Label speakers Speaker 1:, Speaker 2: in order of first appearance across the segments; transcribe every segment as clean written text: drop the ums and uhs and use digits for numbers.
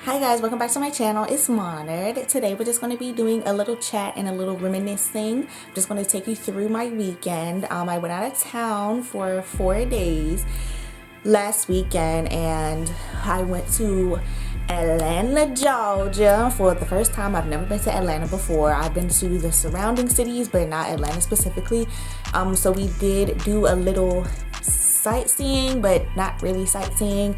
Speaker 1: Hi guys, welcome back to my channel. It's Monard. Today we're just going to be doing a little chat and a little reminiscing. I'm just going to take you through my weekend. I went out of town for 4 days last weekend and I went to Atlanta, Georgia for the first time. I've never been to Atlanta before. I've been to the surrounding cities but not Atlanta specifically. So we did do a little sightseeing but not really sightseeing.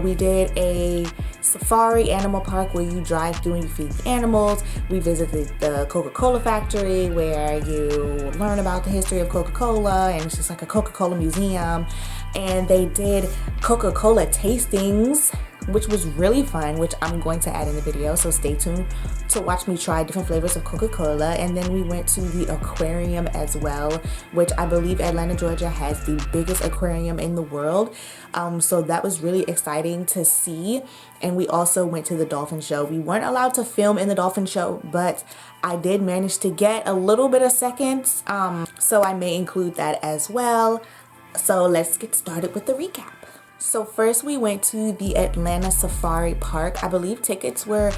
Speaker 1: We did a safari animal park where you drive through and you feed the animals. We visited the Coca-Cola factory where you learn about the history of Coca-Cola, and it's just like a Coca-Cola museum. And they did Coca-Cola tastings, which was really fun, which I'm going to add in the video, so stay tuned to watch me try different flavors of Coca-Cola. And then we went to the aquarium as well, which I believe Atlanta, Georgia has the biggest aquarium in the world. So that was really exciting to see. And we also went to the dolphin show. We weren't allowed to film in the dolphin show, but I did manage to get a little bit of seconds, so I may include that as well. So let's get started with the recap. So first we went to the Atlanta Safari Park. I believe tickets were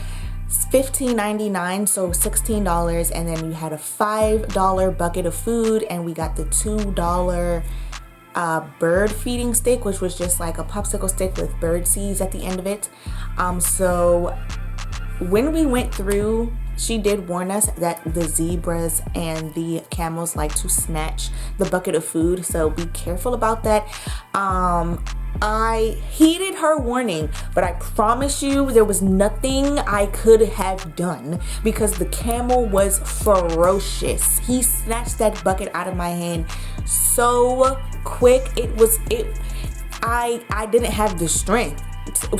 Speaker 1: $15.99, so $16, and then you had a $5 bucket of food, and we got the $2 bird feeding stick, which was just like a popsicle stick with bird seeds at the end of it. So when we went through, she did warn us that the zebras and the camels like to snatch the bucket of food, so be careful about that. I heeded her warning, but I promise you there was nothing I could have done because the camel was ferocious. He snatched that bucket out of my hand so quick. I didn't have the strength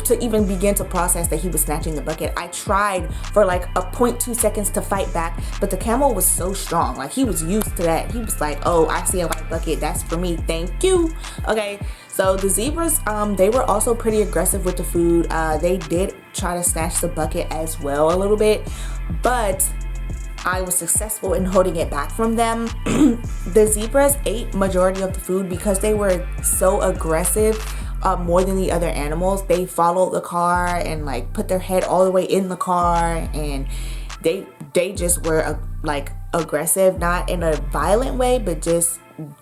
Speaker 1: to even begin to process that he was snatching the bucket. I tried for like a 0.2 seconds to fight back, but the camel was so strong. Like, he was used to that. He was like, oh, I see a white bucket, that's for me, thank you. Okay, so the zebras, they were also pretty aggressive with the food. They did try to snatch the bucket as well a little bit, but I was successful in holding it back from them. The zebras ate majority of the food because they were so aggressive. More than the other animals, they followed the car and like put their head all the way in the car, and they just were like aggressive, not in a violent way, but just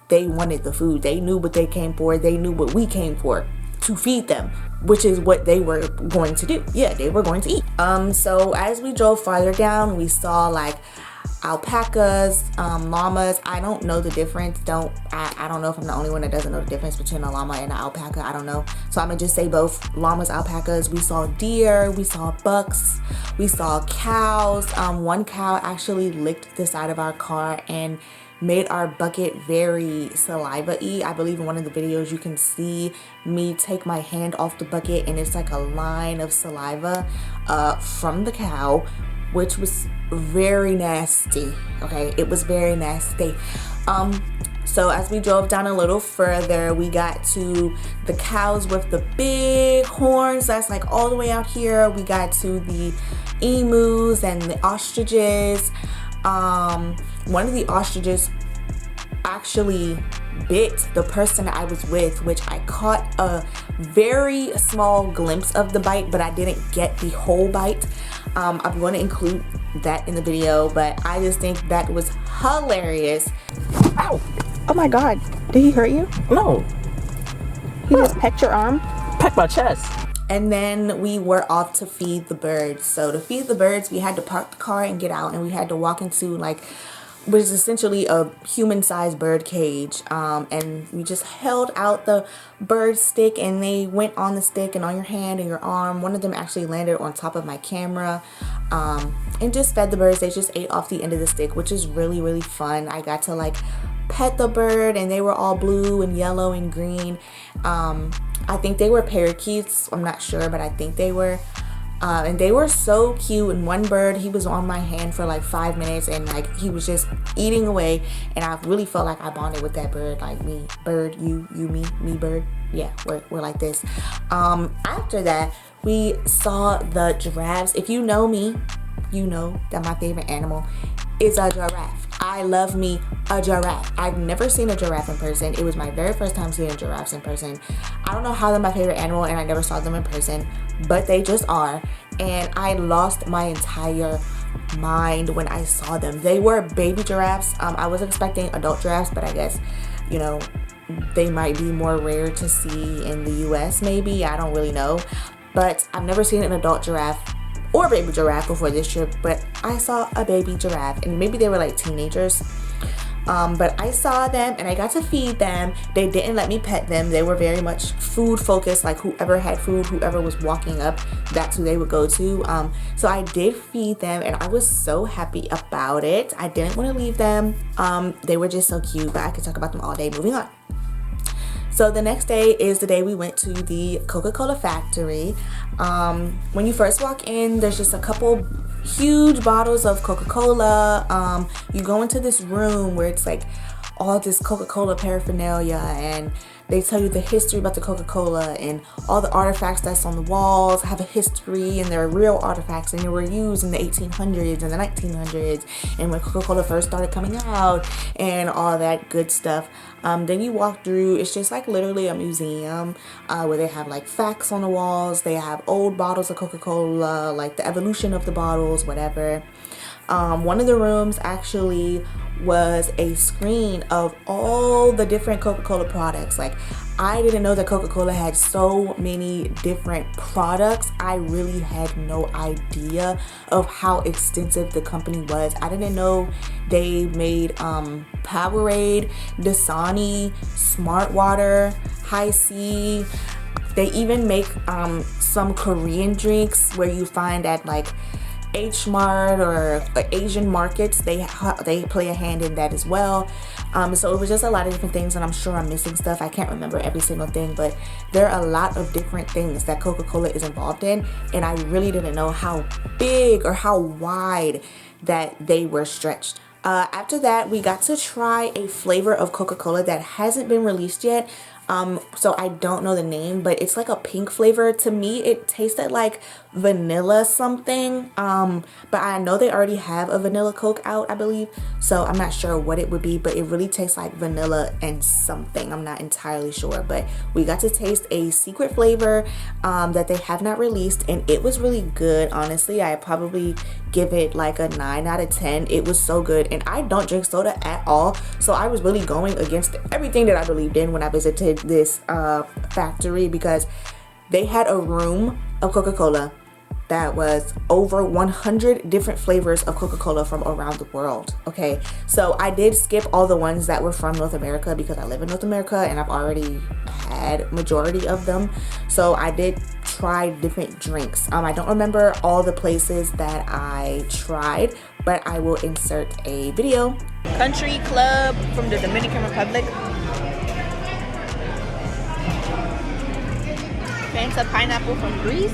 Speaker 1: they wanted the food. They knew what they came for. They knew what we came for, to feed them, which is what they were going to do. Yeah, they were going to eat. So as we drove farther down, we saw like alpacas, llamas. I don't know the difference. I don't know if I'm the only one that doesn't know the difference between a llama and an alpaca. I don't know. So I'm gonna just say both llamas, alpacas. We saw deer, we saw bucks, we saw cows. One cow actually licked the side of our car and made our bucket very saliva-y. I believe in one of the videos you can see me take my hand off the bucket and it's like a line of saliva from the cow, which was very nasty. Okay, it was very nasty. So as we drove down a little further, we got to the cows with the big horns that's like all the way out here. We got to the emus and the ostriches. One of the ostriches actually bit the person I was with, which I caught a very small glimpse of the bite, but I didn't get the whole bite. I'm going to include that in the video, but I just think that was hilarious. Ow! Oh my god, did he hurt you?
Speaker 2: No.
Speaker 1: He just pecked your arm?
Speaker 2: Pecked my chest.
Speaker 1: And then we were off to feed the birds. So to feed the birds, we had to park the car and get out, and we had to walk into like, which is essentially a human-sized bird cage, and we just held out the bird stick and they went on the stick and on your hand and your arm. One of them actually landed on top of my camera, and just fed the birds. They just ate off the end of the stick, which is really, really fun. I got to like pet the bird, and they were all blue and yellow and green. I think they were parakeets, I'm not sure, but I think they were. And they were so cute. And one bird, he was on my hand for like 5 minutes, and like he was just eating away, and I really felt like I bonded with that bird. Like, me bird, you me bird. Yeah, we're like this. After that, we saw the giraffes. If you know me, you know that my favorite animal is a giraffe. I love me a giraffe. I've never seen a giraffe in person. It was my very first time seeing giraffes in person. I don't know how they're my favorite animal and I never saw them in person, but they just are. and I lost my entire mind when I saw them. They were baby giraffes. I was expecting adult giraffes, but I guess, you know, they might be more rare to see in the US maybe. I don't really know. But I've never seen an adult giraffe or baby giraffe before this trip, but I saw a baby giraffe, and maybe they were like teenagers. But I saw them and I got to feed them. They didn't let me pet them. They were very much food focused, like whoever had food, whoever was walking up, that's who they would go to. So I did feed them and I was so happy about it. I didn't want to leave them. They were just so cute, but I could talk about them all day. Moving on. So the next day is the day we went to the Coca-Cola factory. When you first walk in, there's just a couple huge bottles of Coca-Cola. You go into this room where it's like all this Coca-Cola paraphernalia, and they tell you the history about the Coca-Cola, and all the artifacts that's on the walls have a history, and they're real artifacts, and they were used in the 1800s and the 1900s, and when Coca-Cola first started coming out, and all that good stuff. Then you walk through, it's just like literally a museum where they have like facts on the walls. They have old bottles of Coca-Cola, like the evolution of the bottles, whatever. One of the rooms actually was a screen of all the different Coca-Cola products. Like, I didn't know that Coca-Cola had so many different products. I really had no idea of how extensive the company was. I didn't know they made Powerade, Dasani, Smart Water, High C. They even make some Korean drinks where you find at like H Mart or Asian markets. They play a hand in that as well. So it was just a lot of different things, and I'm sure I'm missing stuff. I can't remember every single thing, but there are a lot of different things that Coca-Cola is involved in, and I really didn't know how big or how wide that they were stretched. After that, we got to try a flavor of Coca-Cola that hasn't been released yet. So I don't know the name, but it's like a pink flavor. To me, it tasted like vanilla something. But I know they already have a vanilla Coke out, I believe. So I'm not sure what it would be, but it really tastes like vanilla and something. I'm not entirely sure, but we got to taste a secret flavor that they have not released, and it was really good. Honestly, I probably give it like a 9 out of 10. It was so good, and I don't drink soda at all, so I was really going against everything that I believed in when I visited this factory, because they had a room of Coca-Cola that was over 100 different flavors of Coca-Cola from around the world. Okay, so I did skip all the ones that were from North America because I live in North America and I've already had majority of them. So I did try different drinks. I don't remember all the places that I tried, but I will insert a video. Country Club from the Dominican Republic. Fanta Pineapple from Greece.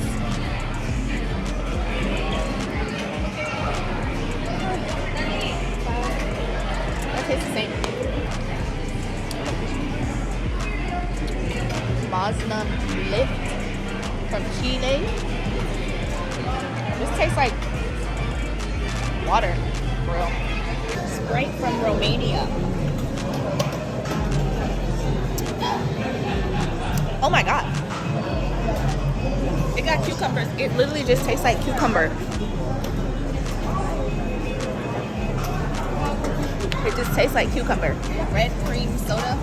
Speaker 1: Tastes the same. Magnum Lift from Chile. This tastes like water, for real. Sprite from Romania. Oh my god. It got cucumbers. It literally just tastes like cucumber. It just tastes like cucumber. Red cream soda.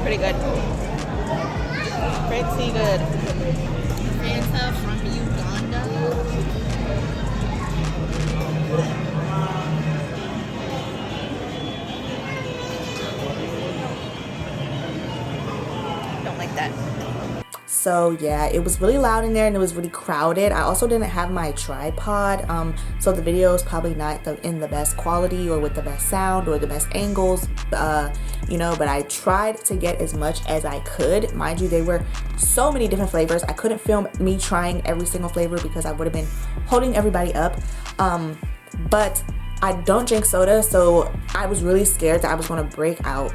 Speaker 1: Pretty good. Pretty good. Fanta from Uganda. Don't like that. So yeah, it was really loud in there and it was really crowded. I also didn't have my tripod, so the video is probably not in the best quality or with the best sound or the best angles, you know, but I tried to get as much as I could. Mind you, there were so many different flavors. I couldn't film me trying every single flavor because I would have been holding everybody up, but I don't drink soda, so I was really scared that I was gonna break out,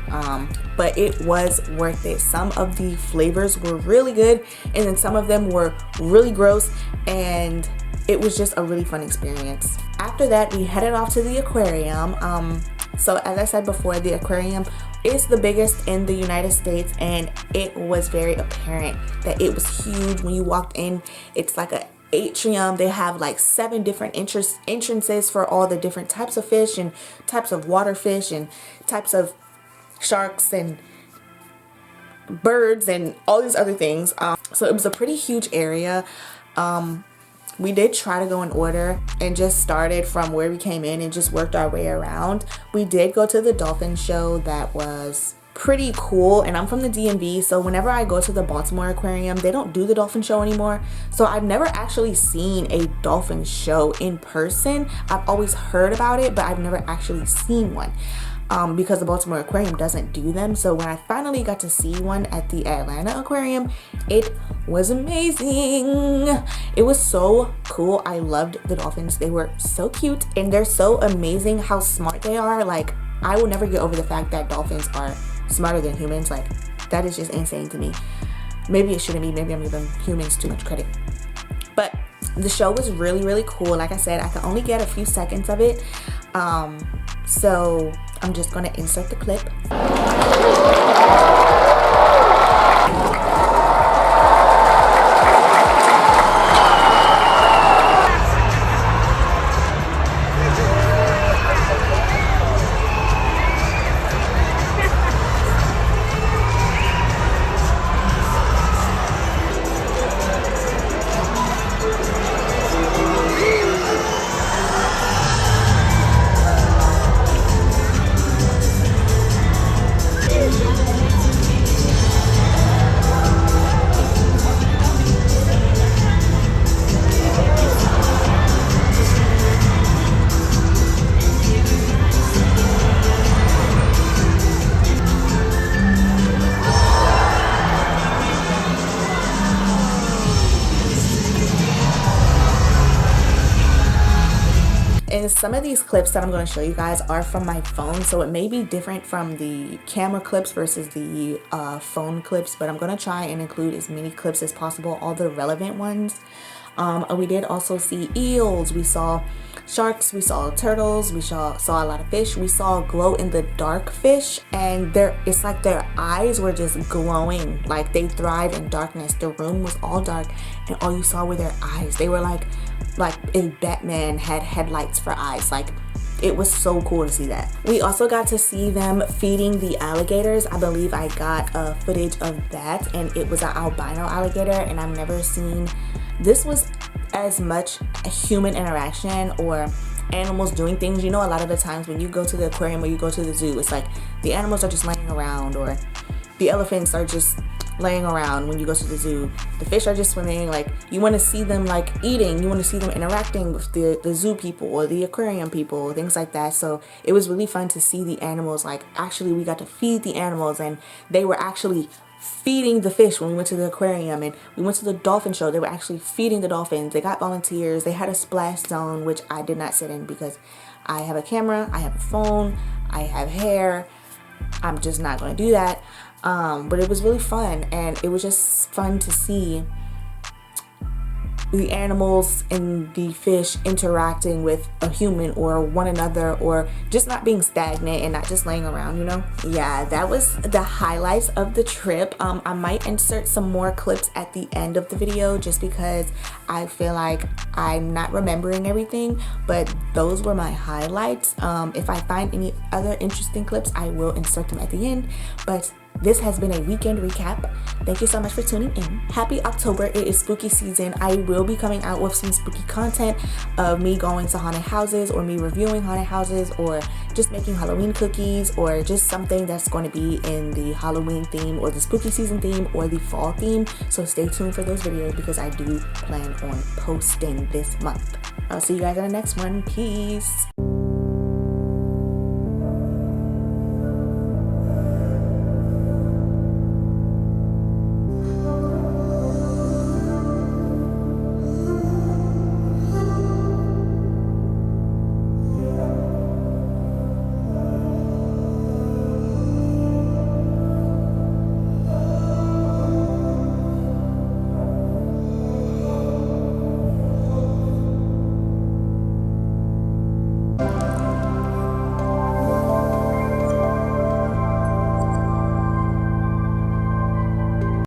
Speaker 1: but it was worth it. Some of the flavors were really good, and then some of them were really gross, and it was just a really fun experience. After that, we headed off to the aquarium. So as I said before, the aquarium It's the biggest in the United States, and it was very apparent that it was huge. When you walked in, it's like a atrium. They have like 7 different entrances for all the different types of fish and types of water fish and types of sharks and birds and all these other things. So it was a pretty huge area. We did try to go in order and just started from where we came in and just worked our way around. We did go to the dolphin show. That was pretty cool, and I'm from the DMV, so whenever I go to the Baltimore Aquarium, they don't do the dolphin show anymore. So I've never actually seen a dolphin show in person. I've always heard about it, but I've never actually seen one. Because the Baltimore Aquarium doesn't do them. So when I finally got to see one at the Atlanta Aquarium, it was amazing. It was so cool. I loved the dolphins. They were so cute, and they're so amazing how smart they are. Like, I will never get over the fact that dolphins are smarter than humans. Like, that is just insane to me. Maybe it shouldn't be. Maybe I'm giving humans too much credit. But the show was really, really cool. Like I said, I could only get a few seconds of it. So I'm just gonna insert the clip. And some of these clips that I'm going to show you guys are from my phone, so it may be different from the camera clips versus the phone clips, but I'm going to try and include as many clips as possible, all the relevant ones. We did also see eels, we saw sharks, we saw turtles, we saw a lot of fish, we saw glow in the dark fish, and it's like their eyes were just glowing, like they thrive in darkness. The room was all dark, and all you saw were their eyes. They were like if Batman had headlights for eyes. Like, it was so cool to see that. We also got to see them feeding the alligators. I believe I got footage of that, and it was an albino alligator, and I've never seen, this was as much a human interaction or animals doing things. You know, a lot of the times when you go to the aquarium or you go to the zoo, it's like the animals are just laying around, or the elephants are just laying around. When you go to the zoo, the fish are just swimming. Like, you want to see them like eating, you want to see them interacting with the zoo people or the aquarium people, things like that. So it was really fun to see the animals. Like, actually we got to feed the animals, and they were actually feeding the fish. When we went to the aquarium and we went to the dolphin show, they were actually feeding the dolphins. They got volunteers. They had a splash zone, which I did not sit in because I have a camera, I have a phone, I have hair. I'm just not going to do that. But it was really fun, and it was just fun to see the animals and the fish interacting with a human or one another, or just not being stagnant and not just laying around, you know? Yeah, that was the highlights of the trip. I might insert some more clips at the end of the video just because I feel like I'm not remembering everything, but those were my highlights. If I find any other interesting clips, I will insert them at the end. But this has been a weekend recap. Thank you so much for tuning in. Happy October. It is spooky season. I will be coming out with some spooky content of me going to haunted houses, or me reviewing haunted houses, or just making Halloween cookies, or just something that's going to be in the Halloween theme or the spooky season theme or the fall theme. So stay tuned for those videos because I do plan on posting this month. I'll see you guys in the next one. Peace.